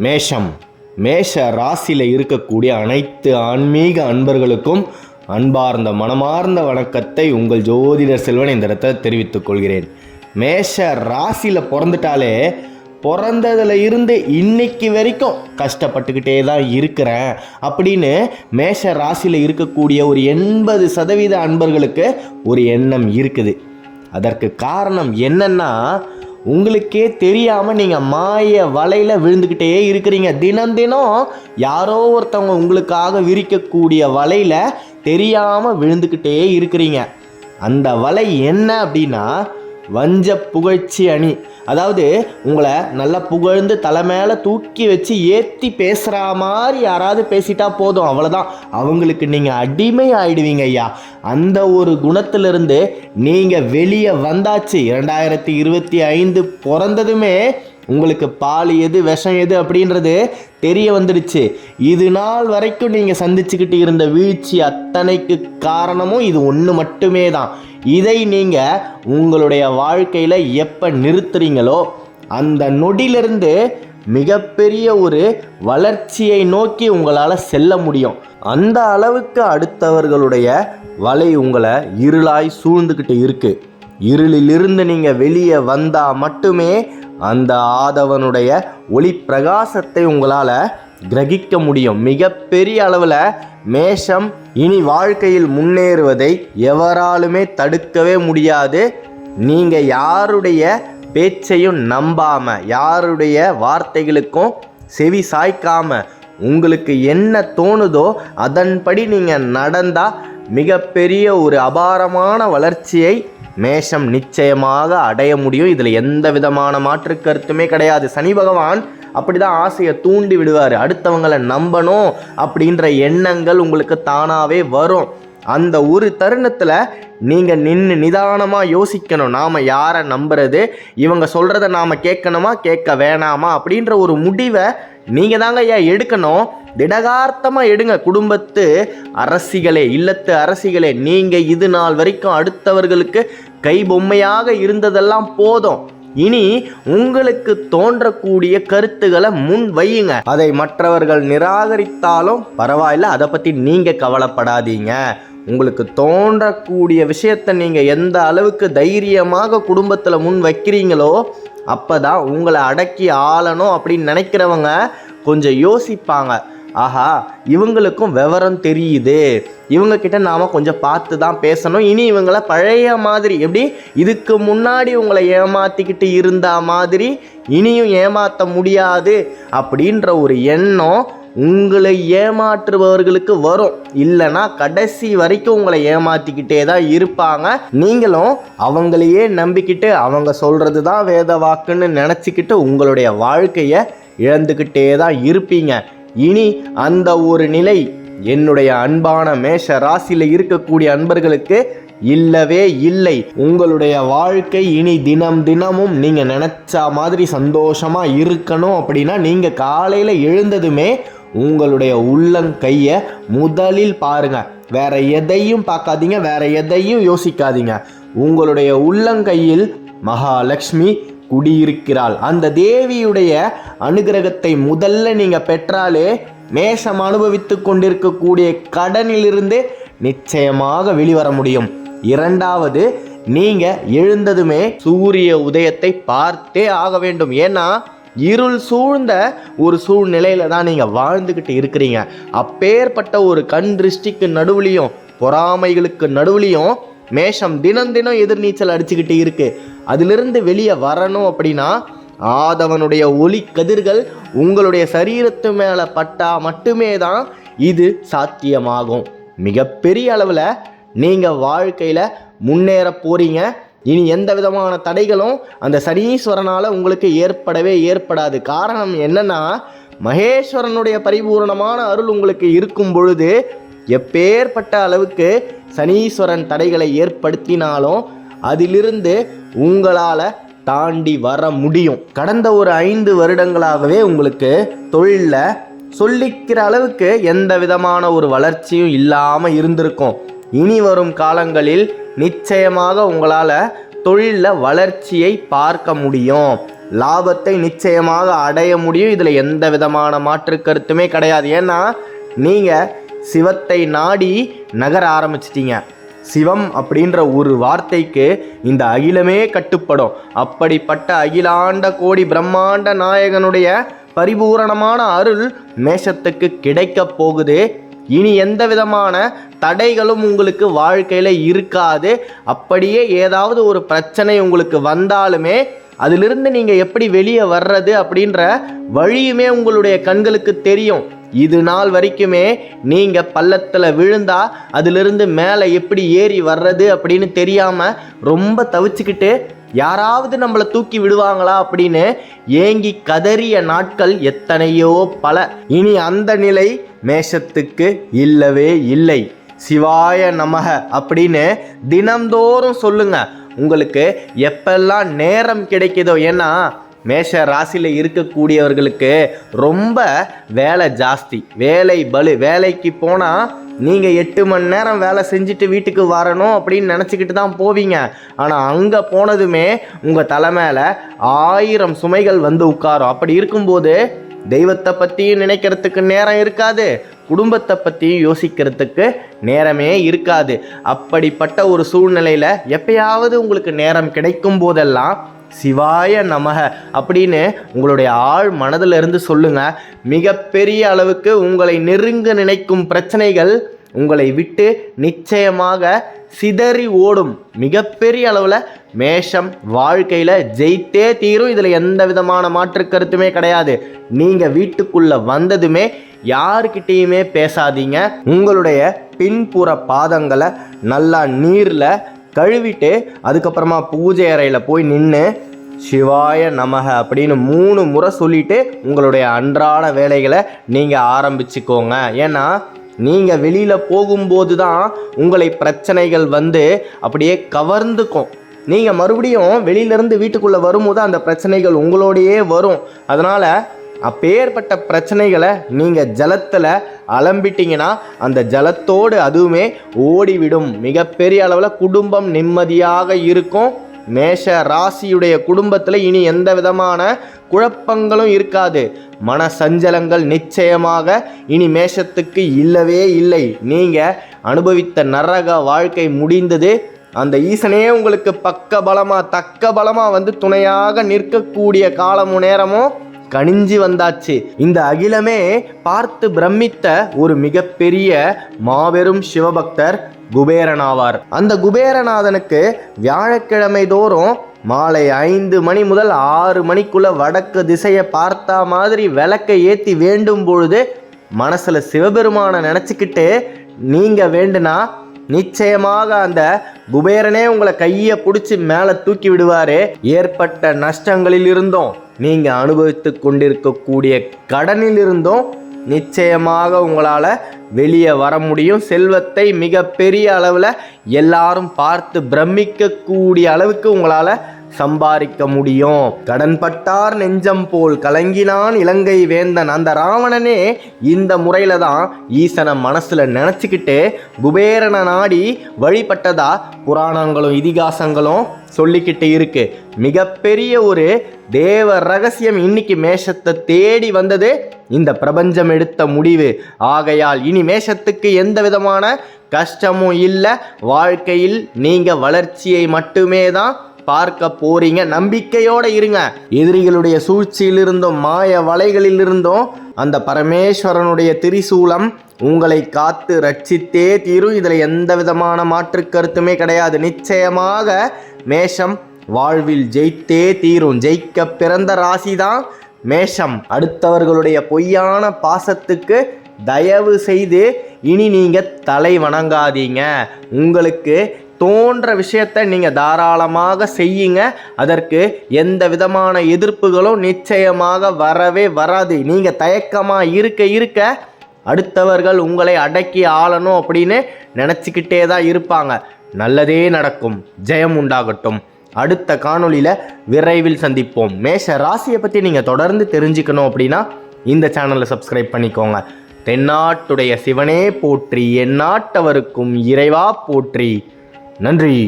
மேஷம் மேஷ ராசியில் இருக்கக்கூடிய அனைத்து ஆன்மீக அன்பர்களுக்கும் அன்பார்ந்த மனமார்ந்த வணக்கத்தை உங்கள் ஜோதிடர் செல்வன் இந்த இடத்துல தெரிவித்துக் கொள்கிறேன். மேஷ ராசியில் பிறந்துட்டாலே பிறந்ததில் இருந்து இன்னைக்கு வரைக்கும் கஷ்டப்பட்டுக்கிட்டே தான் இருக்கிறேன் அப்படின்னு மேஷ ராசியில் இருக்கக்கூடிய ஒரு 80% அன்பர்களுக்கு ஒரு எண்ணம் இருக்குது. அதற்கு காரணம் என்னன்னா, உங்களுக்கே தெரியாமல் நீங்கள் மாய வலையில் விழுந்துக்கிட்டே இருக்கிறீங்க. தினம் யாரோ ஒருத்தவங்க உங்களுக்காக விரிக்கக்கூடிய வலையில் தெரியாமல் விழுந்துக்கிட்டே இருக்கிறீங்க. அந்த வலை என்ன அப்படின்னா, வஞ்ச புகழ்ச்சி அணி. அதாவது உங்களை நல்லா புகழ்ந்து தலை மேலே தூக்கி வச்சு ஏற்றி பேசுகிற மாதிரி யாராவது பேசிட்டா போதும், அவ்வளோதான், அவங்களுக்கு நீங்கள் அடிமை ஆயிடுவீங்க ஐயா. அந்த ஒரு குணத்திலிருந்து நீங்கள் வெளியே வந்தாச்சு. 2025 பிறந்ததுமே உங்களுக்கு பால் எது விஷம் எது அப்படின்றது தெரிய வந்துடுச்சு. இது நாள் வரைக்கும் நீங்கள் சந்திச்சுக்கிட்டு இருந்த வீழ்ச்சி அத்தனைக்கு காரணமும் இது ஒன்று மட்டுமே தான். இதை நீங்கள் உங்களுடைய வாழ்க்கையில் எப்போ நிறுத்துறீங்களோ அந்த நொடியிலிருந்து மிகப்பெரிய ஒரு வளர்ச்சியை நோக்கி உங்களால் செல்ல முடியும். அந்த அளவுக்கு அடுத்தவர்களுடைய வலை உங்களை இருளாய் சூழ்ந்துக்கிட்டு இருக்கு. இருளிலிருந்து நீங்கள் வெளியே வந்தால் மட்டுமே அந்த ஆதவனுடைய ஒளி பிரகாசத்தை உங்களால் கிரகிக்க முடியும். மிகப்பெரிய அளவில் மேஷம் இனி வாழ்க்கையில் முன்னேறுவதை எவராலுமே தடுக்கவே முடியாது. நீங்கள் யாருடைய பேச்சையும் நம்பாமல், யாருடைய வார்த்தைகளுக்கும் செவி சாய்க்காம, உங்களுக்கு என்ன தோணுதோ அதன்படி நீங்கள் நடந்தால் மிகப்பெரிய ஒரு அபாரமான வளர்ச்சியை மேஷம் நிச்சயமாக அடைய முடியும். இதில் எந்த விதமான மாற்று கருத்துமே கிடையாது. சனி பகவான் அப்படி தான் ஆசையை தூண்டி விடுவார். அடுத்தவங்களை நம்பணும் அப்படின்ற எண்ணங்கள் உங்களுக்கு தானாகவே வரும். அந்த ஒரு தருணத்தில் நீங்கள் நின்று நிதானமாக யோசிக்கணும். நாம் யாரை நம்புறது, இவங்க சொல்கிறத நாம் கேட்கணுமா கேட்க வேணாமா அப்படின்ற ஒரு முடிவை நீங்கள் தாங்க ஐயா எடுக்கணும். திடகார்த்தமாக எடுங்க. குடும்பத்து அரசிகளே, இல்லத்து அரசிகளே, நீங்கள் இது நாள் வரைக்கும் அடுத்தவர்களுக்கு கை பொம்மையாக இருந்ததெல்லாம் போதும். இனி உங்களுக்கு தோன்றக்கூடிய கருத்துக்களை முன் வையுங்க. அதை மற்றவர்கள் நிராகரித்தாலும் பரவாயில்ல, அதை பற்றி நீங்கள் கவலைப்படாதீங்க. உங்களுக்கு தோன்றக்கூடிய விஷயத்தை நீங்கள் எந்த அளவுக்கு தைரியமாக குடும்பத்தில் முன் வைக்கிறீங்களோ அப்போ தான் உங்களை அடக்கி ஆளணும் அப்படின்னு நினைக்கிறவங்க கொஞ்சம் யோசிப்பாங்க. ஆஹா, இவங்களுக்கும் விவரம் தெரியுது, இவங்கக்கிட்ட நாம் கொஞ்சம் பார்த்து தான் பேசணும். இனி இவங்களை பழைய மாதிரி, எப்படி இதுக்கு முன்னாடி உங்களை ஏமாற்றிக்கிட்டு இருந்த மாதிரி இனியும் ஏமாற்ற முடியாது அப்படின்ற ஒரு எண்ணம் உங்களை ஏமாற்றுபவர்களுக்கு வரும். இல்லைன்னா கடைசி வரைக்கும் உங்களை ஏமாற்றிக்கிட்டே தான் இருப்பாங்க. நீங்களும் அவங்களையே நம்பிக்கிட்டு அவங்க சொல்கிறது தான் வேத வாக்குன்னு நினச்சிக்கிட்டு உங்களுடைய வாழ்க்கையை இழந்துக்கிட்டே தான் இருப்பீங்க. இனி அந்த ஒரு நிலை என்னுடைய அன்பான மேஷ ராசியில் இருக்கக்கூடிய அன்பர்களுக்கு இல்லவே இல்லை. உங்களுடைய வாழ்க்கை இனி தினமும் நீங்கள் நினச்சா மாதிரி சந்தோஷமாக இருக்கணும் அப்படின்னா நீங்கள் காலையில் எழுந்ததுமே உங்களுடைய உள்ளங்கையை முதலில் பாருங்க. வேற எதையும் பார்க்காதீங்க, வேற எதையும் யோசிக்காதீங்க. உங்களுடைய உள்ளங்கையில் மகாலட்சுமி குடியிருக்கிறாள். அந்த தேவியுடைய அனுகிரகத்தை முதல்ல நீங்கள் பெற்றாலே மேஷம் அனுபவித்து கொண்டிருக்கக்கூடிய கடனிலிருந்து நிச்சயமாக வெளிவர முடியும். இரண்டாவது, நீங்கள் எழுந்ததுமே சூரிய உதயத்தை பார்த்தே ஆக வேண்டும். ஏன்னா இருள் சூழ்ந்த ஒரு சூழ்நிலையில தான் நீங்கள் வாழ்ந்துக்கிட்டு இருக்கிறீங்க. அப்பேற்பட்ட ஒரு கண் திருஷ்டிக்கு நடுவுலையும் பொறாமைகளுக்கு நடுவுலையும் மேஷம் தினம் எதிர்நீச்சல் அடிச்சுக்கிட்டு இருக்கு. அதிலிருந்து வெளியே வரணும் அப்படின்னா ஆதவனுடைய ஒளி கதிர்கள் உங்களுடைய சரீரத்து மேலே பட்டா மட்டுமே தான் இது சாத்தியமாகும். மிகப்பெரிய அளவில் நீங்கள் வாழ்க்கையில் முன்னேற போறீங்க. இனி எந்த விதமான தடைகளும் அந்த சனீஸ்வரனால் உங்களுக்கு ஏற்படாது. காரணம் என்னன்னா, மகேஸ்வரனுடைய பரிபூர்ணமான அருள் உங்களுக்கு இருக்கும் பொழுது எப்பேற்பட்ட அளவுக்கு சனீஸ்வரன் தடைகளை ஏற்படுத்தினாலும் அதிலிருந்து உங்களால் தாண்டி வர முடியும். கடந்த ஒரு 5 வருடங்களாகவே உங்களுக்கு தொழிலில் சொல்லிக்கிற அளவுக்கு எந்த விதமான ஒரு வளர்ச்சியும் இல்லாமல் இருந்திருக்கும். இனி வரும் காலங்களில் நிச்சயமாக உங்களால் தொழிலில் வளர்ச்சியை பார்க்க முடியும். லாபத்தை நிச்சயமாக அடைய முடியும். இதில் எந்த விதமான மாற்று கருத்துமே கிடையாது. ஏன்னா நீங்கள் சிவத்தை நாடி நகர ஆரம்பிச்சிட்டீங்க. சிவம் அப்படின்ற ஒரு வார்த்தைக்கு இந்த அகிலமே கட்டுப்படும். அப்படிப்பட்ட அகிலாண்ட கோடி பிரம்மாண்ட நாயகனுடைய பரிபூரணமான அருள் மேஷத்துக்கு கிடைக்க போகுது. இனி எந்த விதமான தடைகளும் உங்களுக்கு வாழ்க்கையில் இருக்காது. அப்படியே ஏதாவது ஒரு பிரச்சனை உங்களுக்கு வந்தாலுமே அதிலிருந்து நீங்கள் எப்படி வெளியே வர்றது அப்படின்ற வழியுமே உங்களுடைய கண்களுக்கு தெரியும். இது நாள் வரைக்குமே நீங்கள் பள்ளத்தில் விழுந்தா அதிலிருந்து மேலே எப்படி ஏறி வர்றது அப்படின்னு தெரியாமல் ரொம்ப தவிச்சுக்கிட்டு யாராவது நம்மளை தூக்கி விடுவாங்களா அப்படின்னு ஏங்கி கதறிய நாட்கள் எத்தனையோ பல. இனி அந்த நிலை மேஷத்துக்கு இல்லவே இல்லை. சிவாய நமக அப்படின்னு தினம்தோறும் சொல்லுங்க. உங்களுக்கு எப்பெல்லாம் நேரம் கிடைக்குதோ, ஏன்னா மேஷ ராசியில் இருக்கக்கூடியவர்களுக்கு ரொம்ப வேலை ஜாஸ்தி, வேலை பளு. வேலைக்கு போனால் நீங்கள் 8 மணி நேரம் வேலை செஞ்சுட்டு வீட்டுக்கு வரணும் அப்படின்னு நினச்சிக்கிட்டு தான் போவீங்க. ஆனால் அங்கே போனதுமே உங்கள் தலை மேலே 1000 சுமைகள் வந்து உட்காரும். அப்படி இருக்கும்போது தெய்வத்தை பற்றியும் நினைக்கிறதுக்கு நேரம் இருக்காது, குடும்பத்தை பற்றியும் யோசிக்கிறதுக்கு நேரமே இருக்காது. அப்படிப்பட்ட ஒரு சூழ்நிலையில் எப்பயாவது உங்களுக்கு நேரம் கிடைக்கும் போதெல்லாம் சிவாய நமக அப்படின்னு உங்களுடைய ஆழ் மனதில் இருந்து சொல்லுங்க. மிகப்பெரிய அளவுக்கு உங்களை நெருங்க நினைக்கும் பிரச்சனைகள் உங்களை விட்டு நிச்சயமாக சிதறி ஓடும். மிகப்பெரிய அளவில் மேஷம் வாழ்க்கையில் ஜெயித்தே தீரும். இதில் எந்த விதமான மாற்று கருத்துமே கிடையாது. நீங்கள் வீட்டுக்குள்ளே வந்ததுமே யாருக்கிட்டேயுமே பேசாதீங்க. உங்களுடைய பின்புற பாதங்களை நல்லா நீரில் கழுவிட்டு அதுக்கப்புறமா பூஜை அறையில் போய் நின்று சிவாய நமக அப்படின்னு 3 முறை சொல்லிவிட்டு உங்களுடைய அன்றாட வேலைகளை நீங்கள் ஆரம்பிச்சுக்கோங்க. ஏன்னா நீங்கள் வெளியில் போகும்போது தான் உங்களை பிரச்சனைகள் வந்து அப்படியே கவர்ந்துக்கும். நீங்கள் மறுபடியும் வெளியிலேருந்து வீட்டுக்குள்ளே வரும்போது அந்த பிரச்சனைகள் உங்களோடையே வரும். அதனால் அப்பேற்பட்ட பிரச்சனைகளை நீங்கள் ஜலத்தில் அலம்பிட்டீங்கன்னா அந்த ஜலத்தோடு அதுவுமே ஓடிவிடும். மிகப்பெரிய அளவில் குடும்பம் நிம்மதியாக இருக்கும். மேஷ ராசியுடைய குடும்பத்தில் இனி எந்த விதமான குழப்பங்களும் இருக்காது. மன சஞ்சலங்கள் நிச்சயமாக இனி மேஷத்துக்கு இல்லவே இல்லை. நீங்கள் அனுபவித்த நரக வாழ்க்கை முடிந்தது. அந்த ஈசனே உங்களுக்கு பக்க பலமாக தக்க பலமாக வந்து துணையாக நிற்கக்கூடிய காலமும் நேரமும் கணிஞ்சி வந்தாச்சு. இந்த அகிலமே பார்த்து பிரமித்த ஒரு மிகப்பெரிய மாபெரும் சிவபக்தர் குபேரனாவார். அந்த குபேரநாதனுக்கு வியாழக்கிழமை தோறும் மாலை 5 மணி முதல் 6 மணிக்குள்ள வடக்கு திசையை பார்த்தா மாதிரி விளக்கை ஏற்றி வேண்டும் பொழுது மனசுல சிவபெருமானை நினச்சிக்கிட்டு நீங்க வேண்டுனா நிச்சயமாக அந்த குபேரனே உங்களை கையை பிடிச்சி மேலே தூக்கி விடுவார். ஏற்பட்ட நஷ்டங்களில் இருந்தும் நீங்கள் அனுபவித்து கொண்டிருக்கக்கூடிய கடனில் இருந்தும் நிச்சயமாக உங்களால் வெளியே வர முடியும். செல்வத்தை மிக பெரிய அளவில் எல்லாரும் பார்த்து பிரமிக்கக்கூடிய அளவுக்கு உங்களால் சம்பாதிக்க முடியும். கடன் பட்டார் நெஞ்சம் போல் கலங்கினான் இலங்கை வேந்தன். அந்த ராவணனே இந்த முறையில் தான் ஈசனை மனசில் நினச்சிக்கிட்டு குபேரனை நாடி வழிபட்டதா புராணங்களும் இதிகாசங்களும் சொல்லிக்கிட்டு இருக்கு. மிகப்பெரிய ஒரு தேவ ரகசியம் இன்னைக்கு மேஷத்தை தேடி வந்தது இந்த பிரபஞ்சம் எடுத்த முடிவு. ஆகையால் இனி மேஷத்துக்கு எந்த விதமான கஷ்டமும் இல்லை. வாழ்க்கையில் நீங்கள் வளர்ச்சியை மட்டுமே தான் பார்க்க போறீங்க. நம்பிக்கையோடு இருங்க. எதிரிகளுடைய சூழ்ச்சியிலிருந்தும் மாய வலைகளிலிருந்தும் அந்த பரமேஸ்வரனுடைய திரிசூலம் உங்களை காத்து ரட்சித்தே தீரும். இதில் எந்த விதமான மாற்று கருத்துமே கிடையாது. நிச்சயமாக மேஷம் வாழ்வில் ஜெயித்தே தீரும். ஜெயிக்க பிறந்த ராசி தான் மேஷம். அடுத்தவர்களுடைய பொய்யான பாசத்துக்கு தயவு செய்து இனி நீங்கள் தலை வணங்காதீங்க. உங்களுக்கு தோன்ற விஷயத்தை நீங்கள் தாராளமாக செய்யுங்க. அதற்கு எந்த விதமான எதிர்ப்புகளும் நிச்சயமாக வரவே வராது. நீங்கள் தயக்கமாக இருக்க அடுத்தவர்கள் உங்களை அடக்கி ஆளணும் அப்படின்னு நினச்சிக்கிட்டே தான் இருப்பாங்க. நல்லதே நடக்கும். ஜெயம் உண்டாகட்டும். அடுத்த காணொளியில் விரைவில் சந்திப்போம். மேஷ ராசியை பற்றி நீங்கள் தொடர்ந்து தெரிஞ்சுக்கணும் அப்படின்னா இந்த சேனலை சப்ஸ்கிரைப் பண்ணிக்கோங்க. தென்னாட்டுடைய சிவனே போற்றி, எந்நாட்டவருக்கும் இறைவா போற்றி. நன்றி.